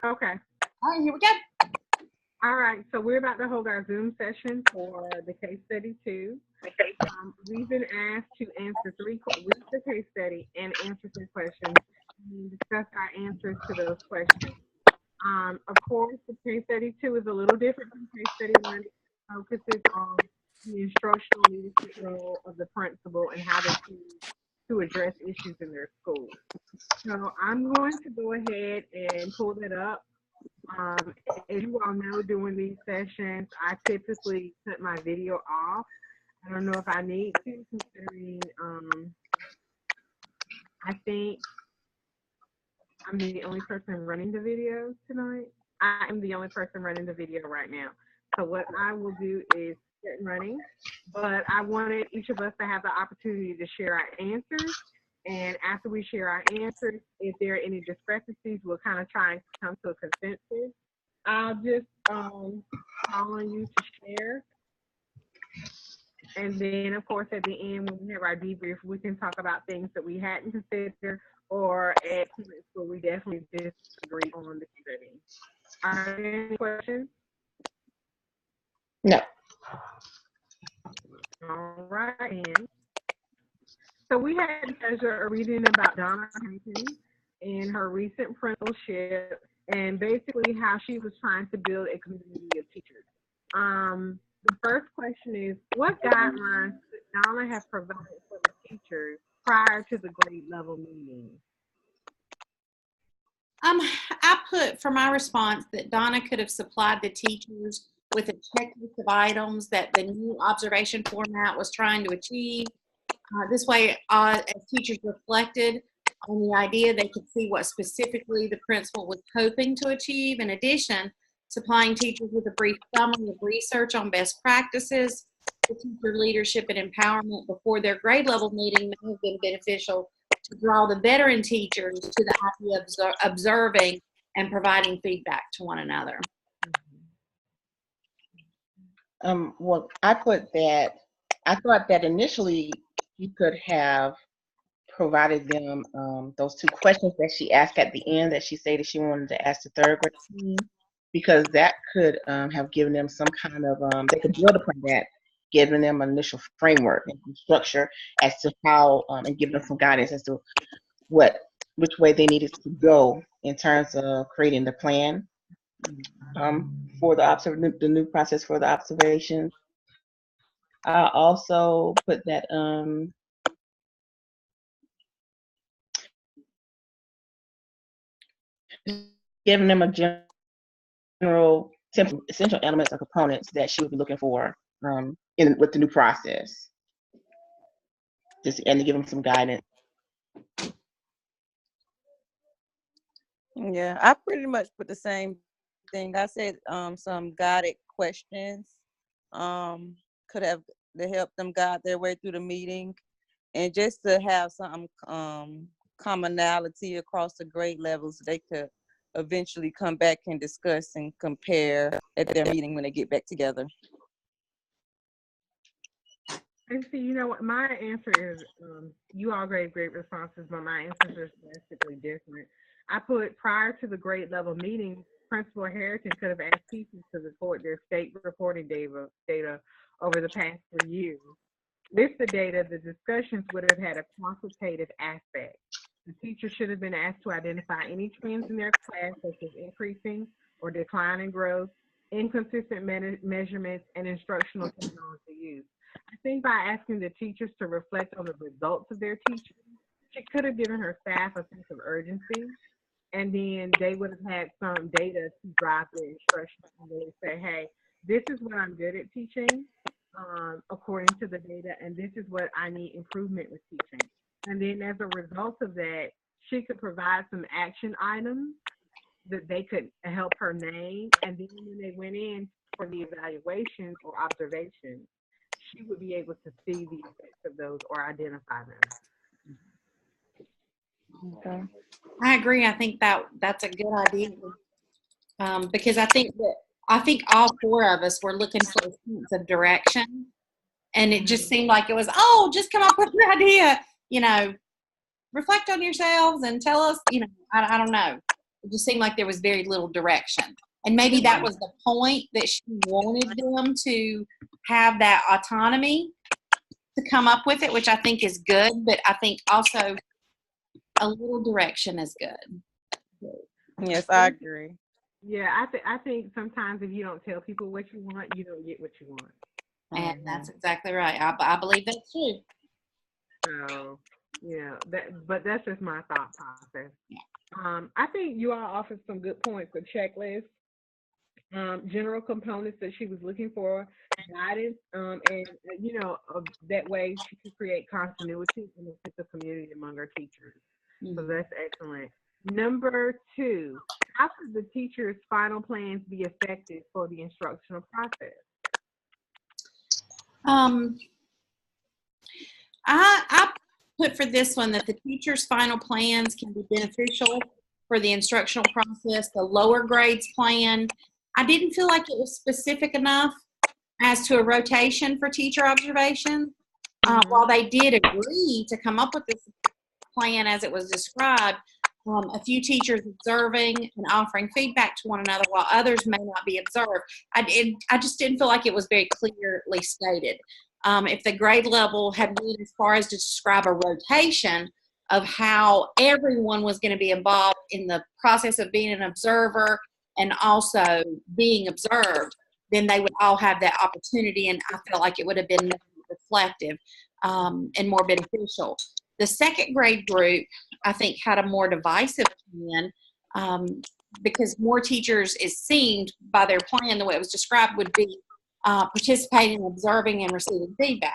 Okay. All right, here we go. All right. So we're about to hold our Zoom session for the case study 2. We've been asked to answer read the case study and answer some questions and discuss our answers to those questions. Of course, the case study 2 is a little different from case study 1. It focuses on the instructional leadership role of the principal and how they choose to address issues in their school. So I'm going to go ahead and pull that up. As you all know, during these sessions, I typically cut my video off. I don't know if I need to, considering I think I'm the only person running the video tonight. I am the only person running the video right now. So what I will do is get running, but I wanted each of us to have the opportunity to share our answers. And after we share our answers, if there are any discrepancies, we'll kind of try and come to a consensus. I'll just call on you to share. And then, of course, at the end, when we have our debrief, we can talk about things that we hadn't considered or at points where we definitely disagree on the study. Are there any questions? No. All right. So we had the pleasure of reading about Donna Hampton and her recent principalship and basically how she was trying to build a community of teachers. The first question is, what guidelines could Donna have provided for the teachers prior to the grade level meeting? I put for my response that Donna could have supplied the teachers with a checklist of items that the new observation format was trying to achieve. This way, as teachers reflected on the idea, they could see what specifically the principal was hoping to achieve. In addition, supplying teachers with a brief summary of research on best practices for teacher leadership and empowerment before their grade level meeting may have been beneficial to draw the veteran teachers to the idea of observing and providing feedback to one another. Well, I thought that initially you could have provided them those 2 questions that she asked at the end that she said that she wanted to ask the third grade team, because that could have given them some kind of, they could build upon that, giving them an initial framework and structure as to how, and give them some guidance as to which way they needed to go in terms of creating the plan for the new process for the observations. I also put that giving them a general essential elements or components that she would be looking for with the new process. And to give them some guidance. Yeah, I pretty much put the same thing. I said some guided questions could have to help them guide their way through the meeting, and just to have some commonality across the grade levels they could eventually come back and discuss and compare at their meeting when they get back together. And see, you know what? My answer is, you all gave great responses, but my answers are drastically different. I put prior to the grade level meeting, Principal Harrington could have asked teachers to report their state reporting data over the past 3 years. With the data, the discussions would have had a consultative aspect. The teacher should have been asked to identify any trends in their class, such as increasing or declining growth, inconsistent measurements, and instructional technology use. I think by asking the teachers to reflect on the results of their teaching, she could have given her staff a sense of urgency, and then they would have had some data to drive their instruction. And they would say, hey, this is what I'm good at teaching according to the data, and this is what I need improvement with teaching. And then as a result of that, she could provide some action items that they could help her name. And then when they went in for the evaluation or observation, she would be able to see the effects of those or identify them. Okay. I agree. I think that's a good idea because I think all 4 of us were looking for a sense of direction, and it just seemed like it was, just come up with an idea, reflect on yourselves and tell us, I don't know. it just seemed like there was very little direction. And maybe that was the point, that she wanted them to have that autonomy to come up with it, which I think is good, but I think also a little direction is good. Yes, I agree. Yeah, I think sometimes if you don't tell people what you want, you don't get what you want. And that's exactly right. I believe that's true. So, but that's just my thought process. I think you all offered some good points, a checklist, general components that she was looking for, guidance, and that way she could create continuity and a sense of community among her teachers. So that's excellent. Number 2, how could the teacher's final plans be effective for the instructional process? I put for this one that the teacher's final plans can be beneficial for the instructional process. The lower grades plan, I didn't feel like it was specific enough as to a rotation for teacher observation. While they did agree to come up with this plan as it was described, a few teachers observing and offering feedback to one another while others may not be observed. I just didn't feel like it was very clearly stated. If the grade level had went as far as to describe a rotation of how everyone was going to be involved in the process of being an observer and also being observed, then they would all have that opportunity, and I felt like it would have been more reflective and more beneficial. The second grade group, I think, had a more divisive plan because more teachers, it seemed by their plan, the way it was described, would be participating, observing, and receiving feedback.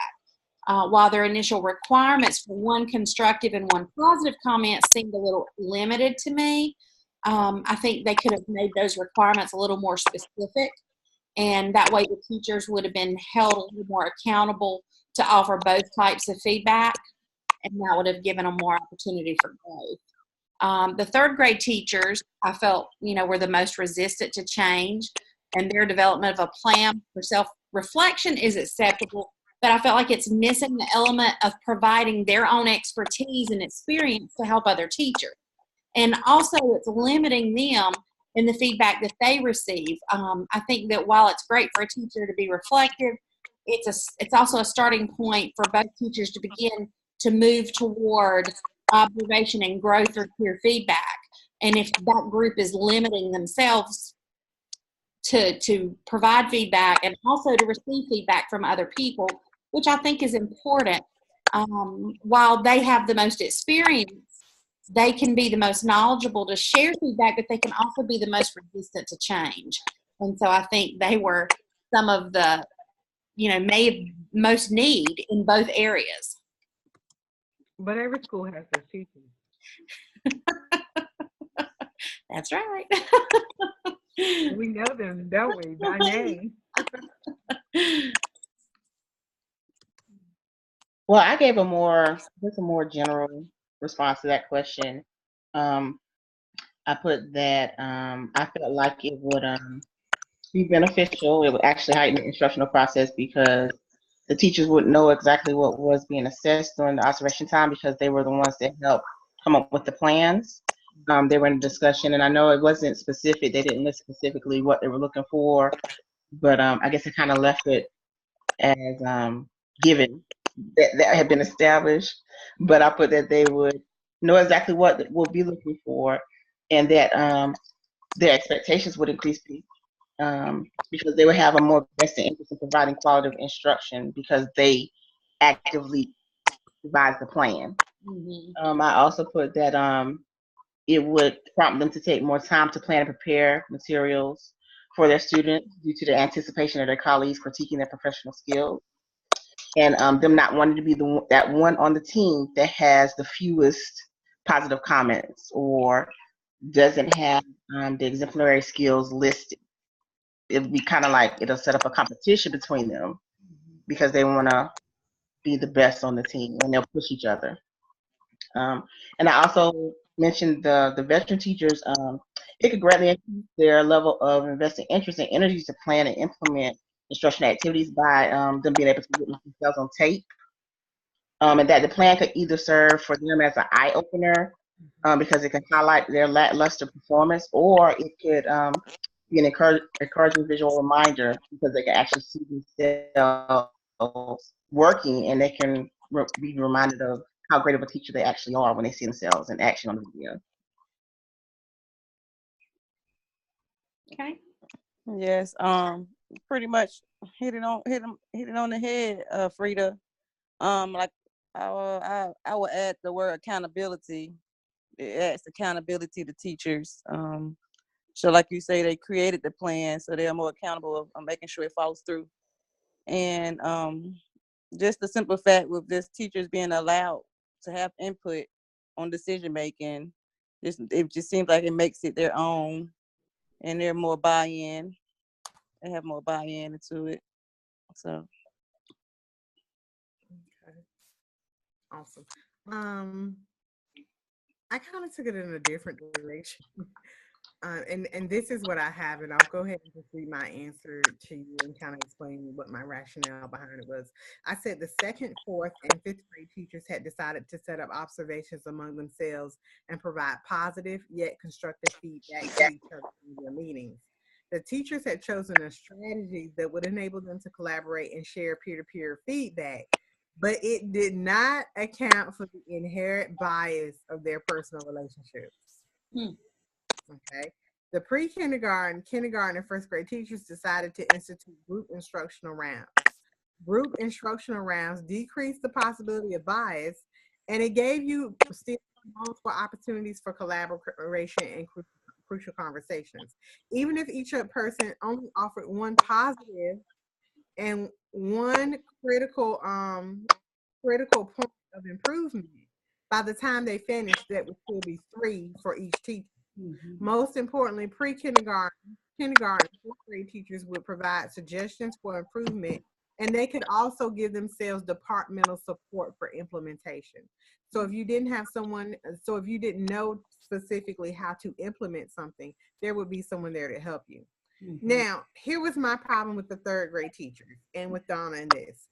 While their initial requirements for one constructive and one positive comment seemed a little limited to me, I think they could have made those requirements a little more specific, and that way the teachers would have been held a little more accountable to offer both types of feedback, and that would have given them more opportunity for growth. The third grade teachers, I felt, were the most resistant to change, and their development of a plan for self-reflection is acceptable, but I felt like it's missing the element of providing their own expertise and experience to help other teachers. And also it's limiting them in the feedback that they receive. I think that while it's great for a teacher to be reflective, it's also a starting point for both teachers to begin to move toward observation and growth through peer feedback. And if that group is limiting themselves to provide feedback and also to receive feedback from other people, which I think is important, while they have the most experience, they can be the most knowledgeable to share feedback, but they can also be the most resistant to change. And so I think they were some of the, may have most need in both areas. But every school has their teachers. That's right. We know them, don't we, by name? Well, I gave a more general response to that question. I put that I felt like it would be beneficial. It would actually heighten the instructional process because the teachers would know exactly what was being assessed during the observation time because they were the ones that helped come up with the plans. They were in a discussion, and I know it wasn't specific. They didn't list specifically what they were looking for, but I guess I kind of left it as given that had been established. But I put that they would know exactly what we'll be looking for, and that their expectations would increase because they would have a more vested interest in providing qualitative instruction because they actively devise the plan. Mm-hmm. I also put that it would prompt them to take more time to plan and prepare materials for their students due to the anticipation of their colleagues critiquing their professional skills, and them not wanting to be that one on the team that has the fewest positive comments or doesn't have the exemplary skills listed. It would be kind of like it'll set up a competition between them because they want to be the best on the team and they'll push each other. And I also mentioned the veteran teachers. It could greatly increase their level of investing interest and energies to plan and implement instructional activities by them being able to witness themselves on tape. And that the plan could either serve for them as an eye-opener because it can highlight their lackluster performance, or it could be an encouraging visual reminder because they can actually see themselves working, and they can be reminded of how great of a teacher they actually are when they see themselves in action on the video. Okay. Yes, pretty much hit it on the head, Frida. Like I will add the word accountability. It adds accountability to teachers. So like you say, they created the plan, so they're more accountable of making sure it follows through. And just the simple fact with just teachers being allowed to have input on decision making, it just seems like it makes it their own, and they're more buy-in. They have more buy-in into it. So Okay. Awesome. I kind of took it in a different direction. And this is what I have, and I'll go ahead and just read my answer to you and kind of explain what my rationale behind it was. I said the second, fourth, and fifth grade teachers had decided to set up observations among themselves and provide positive yet constructive feedback to each other in their meetings. The teachers had chosen a strategy that would enable them to collaborate and share peer-to-peer feedback, but it did not account for the inherent bias of their personal relationships. Okay. The pre-kindergarten, kindergarten, and first grade teachers decided to institute group instructional rounds. Group instructional rounds decreased the possibility of bias, and it gave you still multiple opportunities for collaboration and crucial conversations. Even if each person only offered one positive and one critical point of improvement, by the time they finished, that would still be 3 for each teacher. Most importantly, pre-kindergarten, kindergarten, fourth grade teachers would provide suggestions for improvement, and they could also give themselves departmental support for implementation. So if you didn't have someone, so if you didn't know specifically how to implement something, there would be someone there to help you. Now, here was my problem with the third grade teachers and with Donna in this.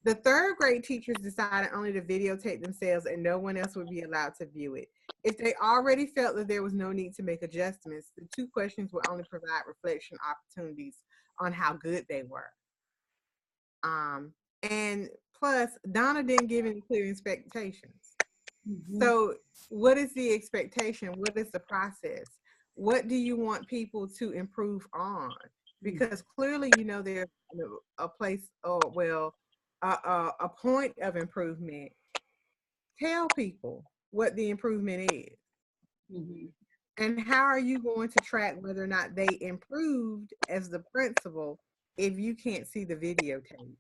The third grade teachers decided only to videotape themselves and no one else would be allowed to view it. If they already felt that there was no need to make adjustments, the 2 questions would only provide reflection opportunities on how good they were. And plus, Donna didn't give any clear expectations. So what is the expectation? What is the process? What do you want people to improve on? Because clearly, there's a place, a point of improvement. Tell people what the improvement is. And how are you going to track whether or not they improved as the principal if you can't see the videotape?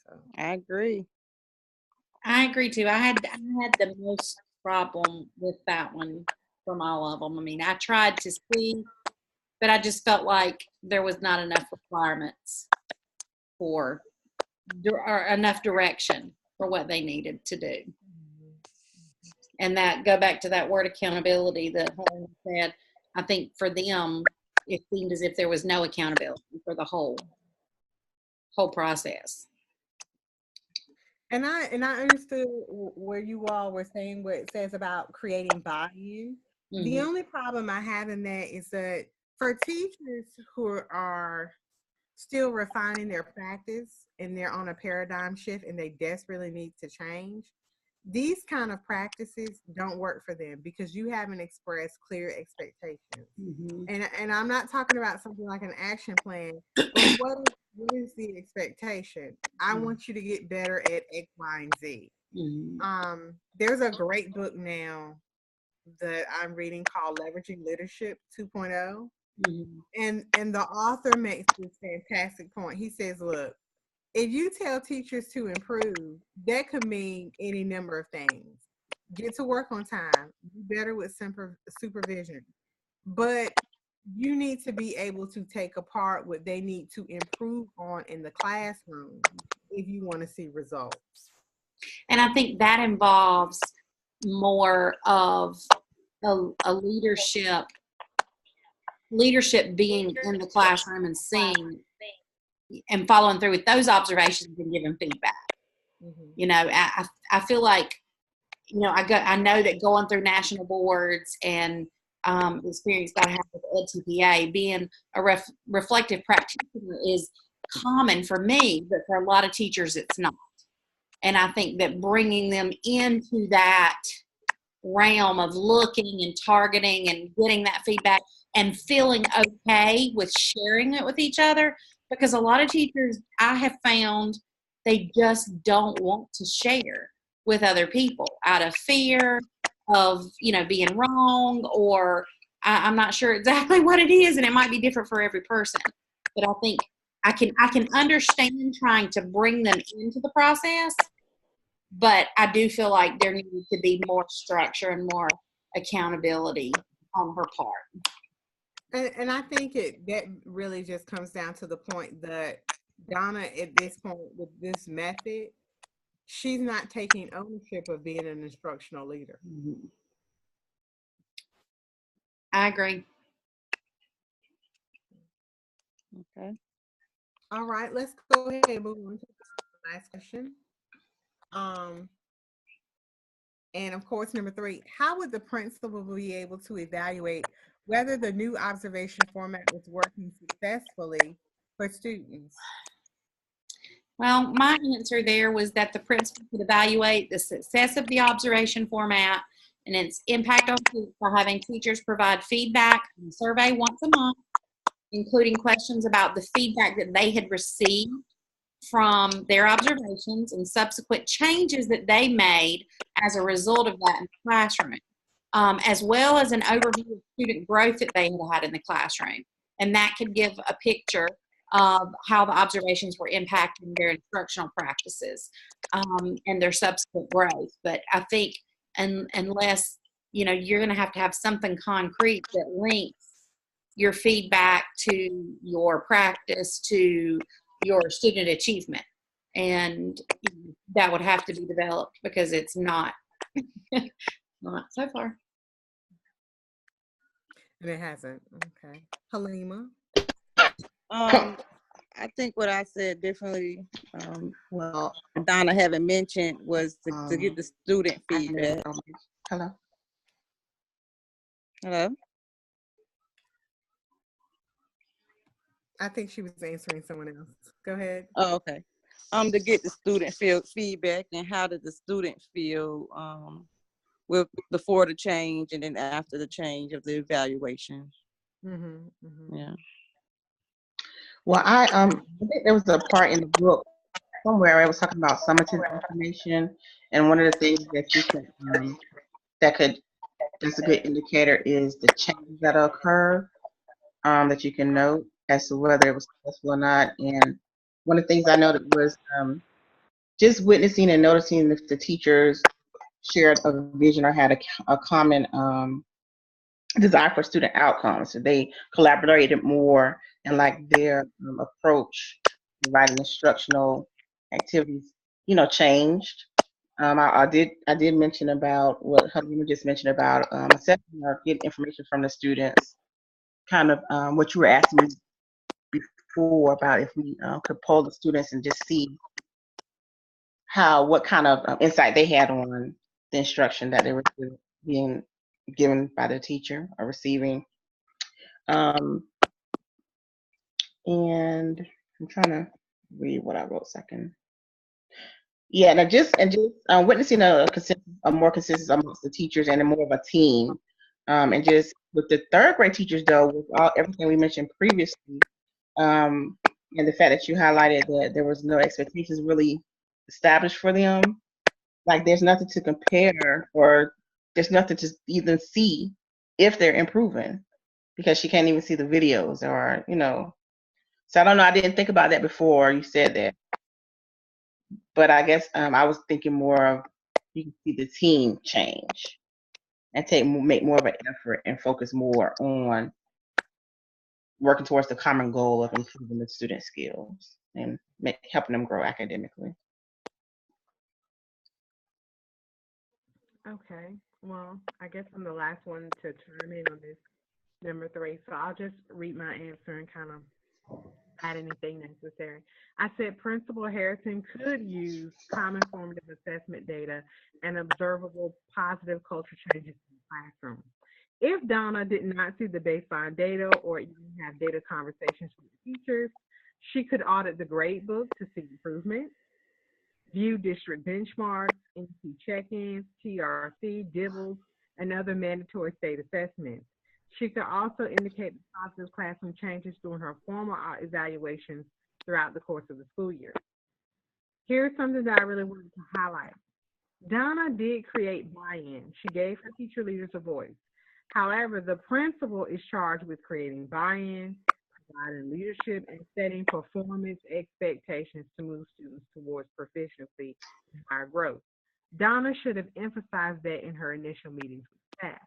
So. I agree. I agree too. I had the most problem with that one from all of them. I mean, I tried to see, but I just felt like there was not enough requirements or enough direction for what they needed to do. And that go back to that word accountability that Helen said. I think for them, it seemed as if there was no accountability for the whole process. And I understood where you all were saying what it says about creating buy-in. The only problem I have in that is that for teachers who are still refining their practice and they're on a paradigm shift and they desperately need to change, these kind of practices don't work for them because you haven't expressed clear expectations. And I'm not talking about something like an action plan, but what is the expectation? I want you to get better at X, Y, and Z. There's a great book now that I'm reading called Leveraging Leadership 2.0. And the author makes this fantastic point. He says, look, if you tell teachers to improve, that could mean any number of things. Get to work on time, be better with supervision. But you need to be able to take apart what they need to improve on in the classroom if you want to see results. And I think that involves more of a leadership being in the classroom and seeing and following through with those observations and giving feedback. You know, I feel like, you know, I know that going through national boards and the experience that I have with LTPA, being a reflective practitioner is common for me, but for a lot of teachers, it's not. And I think that bringing them into that realm of looking and targeting and getting that feedback and feeling okay with sharing it with each other, because a lot of teachers I have found they just don't want to share with other people out of fear of, you know, being wrong, or I'm not sure exactly what it is, and it might be different for every person. But I think I can understand trying to bring them into the process, but I do feel like there needs to be more structure and more accountability on her part. And I think that really just comes down to the point that Donna, at this point with this method, she's not taking ownership of being an instructional leader. I agree. Okay. All right, let's go ahead and move on to the last question. And of course, number 3, how would the principal be able to evaluate whether the new observation format was working successfully for students? Well, my answer there was that the principal could evaluate the success of the observation format and its impact on students by having teachers provide feedback and survey once a month, including questions about the feedback that they had received from their observations and subsequent changes that they made as a result of that in the classroom, as well as an overview of student growth that they had in the classroom. And that could give a picture of how the observations were impacting their instructional practices and their subsequent growth. But I think unless, you know, you're going to have something concrete that links your feedback to your practice to your student achievement, and that would have to be developed because it's not not so far. And it hasn't. Okay. Halima? I think what I said differently, Well, Donna haven't mentioned, was to get the student feedback. Hello. Hello? I think she was answering someone else. Go ahead. Oh, okay. To get the student feedback, and how did the student feel with before the change and then after the change of the evaluation? Yeah. Well, I think there was a part in the book somewhere I was talking about summative information, and one of the things that you can that's a good indicator is the changes that occur that you can note as to whether it was successful or not. And one of the things I noted was just witnessing and noticing if the teachers shared a vision or had a common desire for student outcomes. So they collaborated more, and like their approach, providing instructional activities, you know, changed. I did mention about what Halima just mentioned about assessing or getting information from the students. Kind of what you were asking me before about if we could poll the students and just see what kind of insight they had on the instruction that they were being given by the teacher or receiving. And I'm trying to read what I wrote a second. Yeah, and just witnessing a more consensus amongst the teachers and more of a team. And just with the third grade teachers, though, with everything we mentioned previously, and the fact that you highlighted that there was no expectations really established for them, like there's nothing to compare, or there's nothing to even see if they're improving, because she can't even see the videos, or, you know. So I don't know, I didn't think about that before you said that, but I guess I was thinking more of, you can see the team change and make more of an effort and focus more on working towards the common goal of improving the student skills and helping them grow academically. Okay. Well, I guess I'm the last one to chime in on this, number 3. So I'll just read my answer and kind of add anything necessary. I said Principal Harrison could use common formative assessment data and observable positive culture changes in the classroom. If Donna did not see the baseline data or even have data conversations with the teachers, she could audit the grade book to see improvement, view district benchmarks, NC check-ins, TRC, DIBELS, and other mandatory state assessments. She could also indicate the positive classroom changes during her formal evaluations throughout the course of the school year. Here's something that I really wanted to highlight. Donna did create buy-in. She gave her teacher leaders a voice. However, the principal is charged with creating buy-in, providing leadership, and setting performance expectations to move students towards proficiency and higher growth. Donna should have emphasized that in her initial meetings with staff.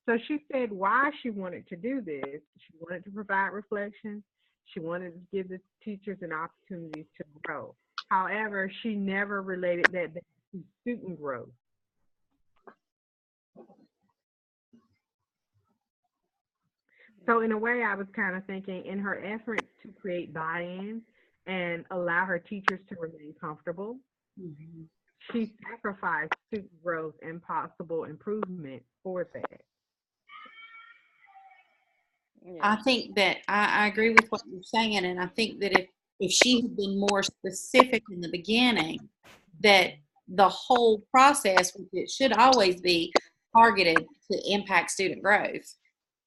So she said why she wanted to do this. She wanted to provide reflection. She wanted to give the teachers an opportunity to grow. However, she never related that back to student growth. So in a way, I was kind of thinking in her efforts to create buy-in and allow her teachers to remain comfortable, she sacrificed student growth and possible improvement for that. I Yeah. think that I agree with what you're saying, and I think that if she had been more specific in the beginning, that the whole process, which it should always be targeted to impact student growth,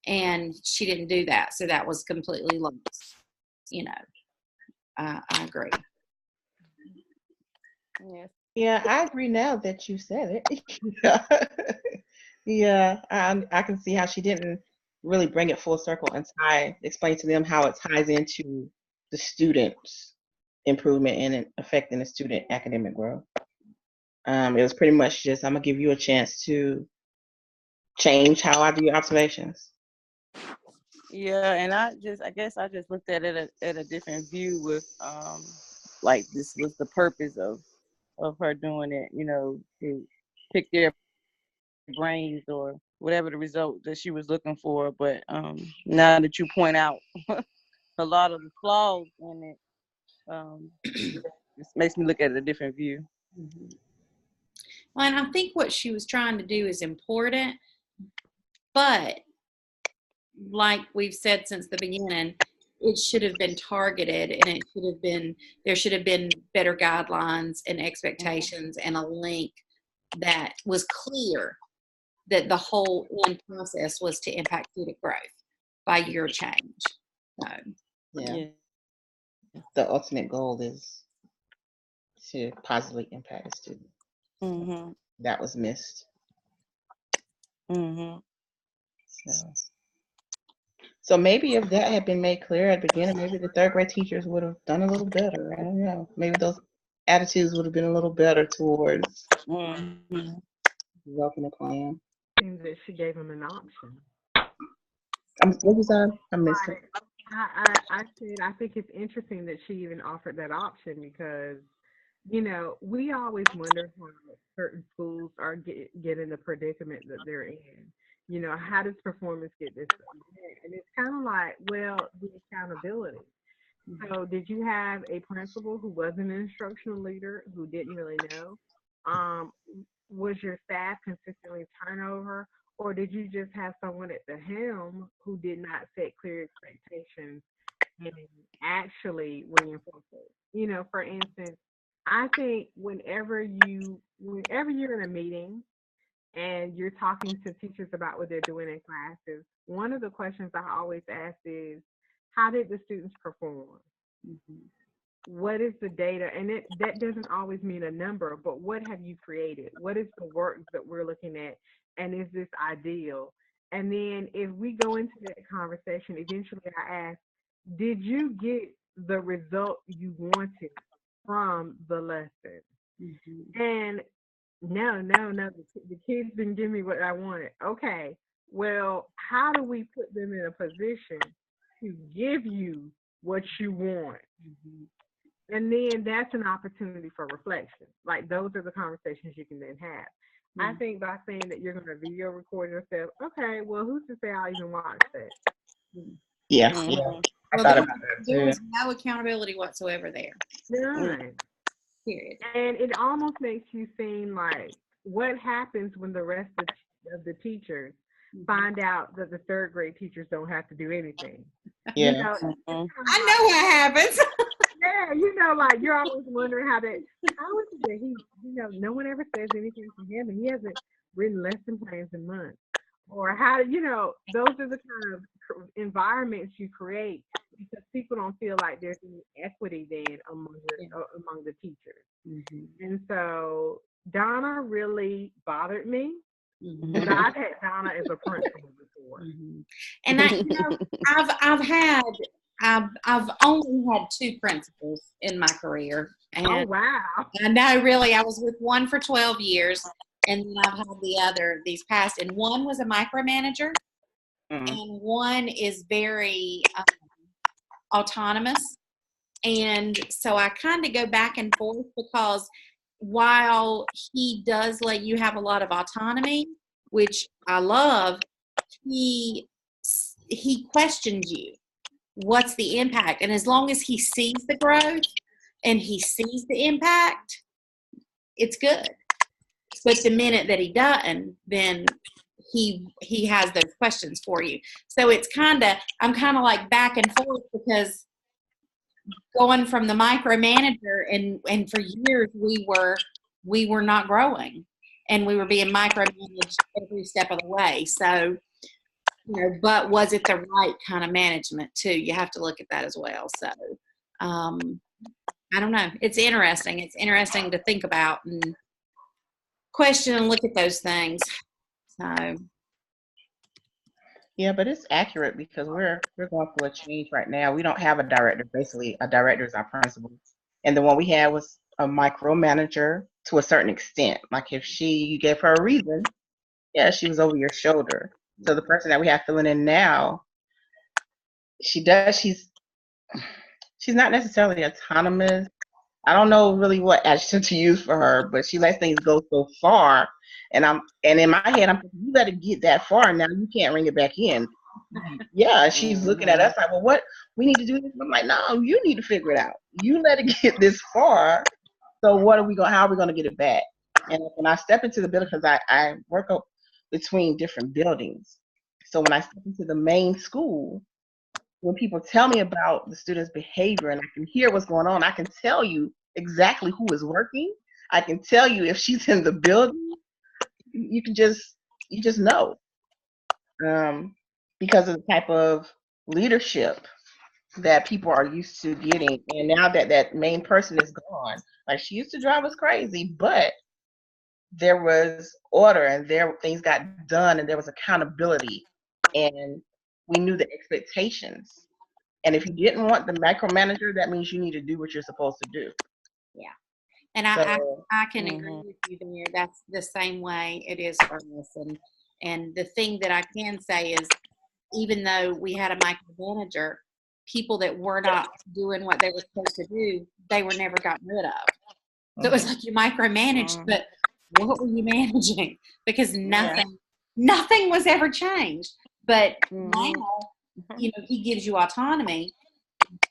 and she didn't do that, so that was completely lost. You know, I agree. Yes. Yeah, I agree now that you said it. Yeah, I can see how she didn't really bring it full circle and explain to them how it ties into the students' improvement and affecting the student academic growth. It was pretty much just, I'm gonna give you a chance to change how I do your observations. Yeah, and I guess I just looked at it at a different view with like this was the purpose of her doing it, to pick their brains or whatever the result that she was looking for. But now that you point out a lot of the flaws in it, it makes me look at it a different view. Well, and I think what she was trying to do is important, but like we've said since the beginning, it should have been targeted, and there should have been better guidelines and expectations and a link that was clear that the whole end process was to impact student growth by your change. So, Yeah, Yeah. the ultimate goal is to positively impact the student. Mhm. That was missed. Mhm. So maybe if that had been made clear at the beginning, maybe the third grade teachers would have done a little better. I don't know. Maybe those attitudes would have been a little better towards Mhm. developing a plan. Seems that she gave them an option. What was that? I missed it. I said I think it's interesting that she even offered that option because, we always wonder how certain schools are get in the predicament that they're in. How does performance get this way? And it's kind of like, well, the accountability. So did you have a principal who wasn't an instructional leader who didn't really know? Um, was your staff consistently turnover, or did you just have someone at the helm who did not set clear expectations and actually reinforce it? For instance, I think whenever you're in a meeting and you're talking to teachers about what they're doing in classes, one of the questions I always ask is, how did the students perform? What is the data? And that doesn't always mean a number, but what have you created? What is the work that we're looking at? And is this ideal? And then if we go into that conversation, eventually I ask, did you get the result you wanted from the lesson? And no, the kids didn't give me what I wanted. Okay, well, how do we put them in a position to give you what you want? And then that's an opportunity for reflection. Like those are the conversations you can then have. I think by saying that you're going to video record yourself, okay, well, who's to say I'll even watch that? Yeah, Mhm. yeah. I Well, thought there, about that there too. was no accountability whatsoever there. None. Period. And it almost makes you seem like what happens when the rest of the teachers find out that the third grade teachers don't have to do anything. You Yeah. know, Mhm. I know what happens. yeah, you know, like you're always wondering how is it that he, no one ever says anything to him and he hasn't written lesson plans in months. Or how, those are the kind of environments you create because people don't feel like there's any equity then among the teachers. Mhm. And so Donna really bothered me Mhm. because I've had Donna as a principal before. Mhm. And I've only had 2 principals in my career, Oh and wow! I know really I was with one for 12 years, and then I've had the other these past, and one was a micromanager, Mhm. and one is very autonomous, and so I kind of go back and forth because while he does let you have a lot of autonomy, which I love, he questions you. What's the impact? And as long as he sees the growth and he sees the impact, it's good. But the minute that he doesn't, then he has those questions for you. So I'm kind of like back and forth because going from the micromanager and for years we were not growing and we were being micromanaged every step of the way. So, but was it the right kind of management too? You have to look at that as well. So, I don't know. It's interesting. It's interesting to think about and question and look at those things. So, Yeah, but it's accurate because we're going through a change right now. We don't have a director. Basically, a director is our principal, and the one we had was a micromanager to a certain extent. Like if you gave her a reason, yeah, she was over your shoulder. So the person that we have filling in now, she's not necessarily autonomous. I don't know really what adjective to use for her, but she lets things go so far. And in my head, I'm thinking, you got to get that far now. You can't bring it back in. Yeah, she's looking at us like, well, what we need to do this. I'm like, no, you need to figure it out. You let it get this far. So how are we gonna get it back? And when I step into the building, because I work up between different buildings. So when I step into the main school, when people tell me about the students' behavior and I can hear what's going on, I can tell you exactly who is working. I can tell you if she's in the building. You just know. Because of the type of leadership that people are used to getting. And now that main person is gone, like she used to drive us crazy, but there was order and things got done and there was accountability and we knew the expectations. And if you didn't want the micromanager, that means you need to do what you're supposed to do. yeah. And So, I can agree with you there. That's the same way it is for us. And the thing that I can say is, even though we had a micromanager, people that were not doing what they were supposed to do, they were never gotten rid of. So it was like you micromanaged, but what were you managing? Because nothing was ever changed. But now, he gives you autonomy.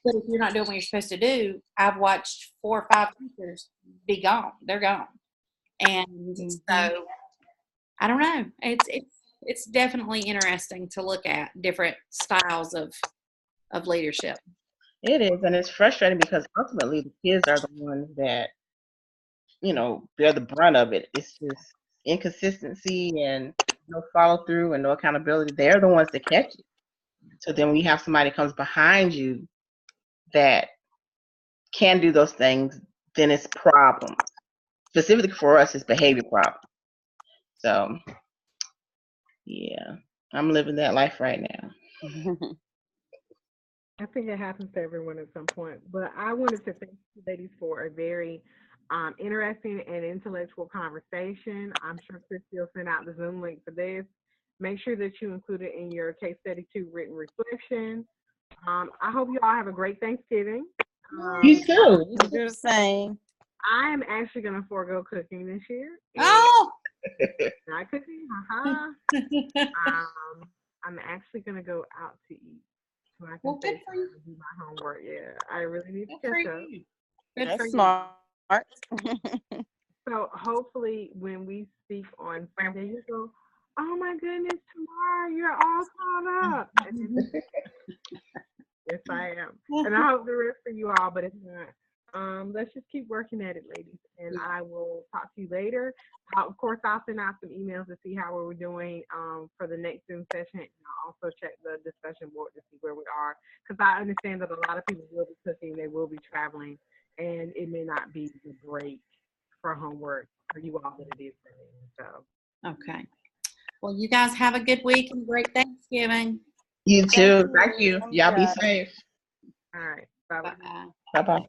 But if you're not doing what you're supposed to do, I've watched 4 or 5 teachers be gone. They're gone. And so I don't know. It's definitely interesting to look at different styles of leadership. it is, and it's frustrating because ultimately the kids are the ones that bear the brunt of it. It's just inconsistency and no follow through and no accountability. They're the ones that catch it. So then when you have somebody comes behind you that can do those things, then it's problems. Specifically for us, it's behavior problems. So yeah, I'm living that life right now. I think it happens to everyone at some point. But I wanted to thank you ladies for a very interesting and intellectual conversation. I'm sure Christy will send out the Zoom link for this. Make sure that you include it in your case study 2 written reflection. I hope you all have a great Thanksgiving. You too. You do the same. I am actually going to forego cooking this year. Oh! Not cooking, I'm actually going to go out to eat so I can Well, good take for time you. to do my homework. Yeah, I really need to Good for catch up. you. Good for That's you. smart. So hopefully when we speak on Sunday, you go, oh my goodness, tomorrow you're all caught up. And then, yes, I am. And I hope the rest for you all, but if not, let's just keep working at it, ladies. And Yeah. I will talk to you later. Of course, I'll send out some emails to see how we're doing for the next Zoom session. And I'll also check the discussion board to see where we are. Because I understand that a lot of people will be cooking, they will be traveling, and it may not be the break for homework for you all that it is for me. So, Okay. Well, you guys have a good week and a great Thanksgiving. You too. Thank Thank you. you. Y'all be Yeah. safe. all right. Bye-bye. Bye. Bye bye.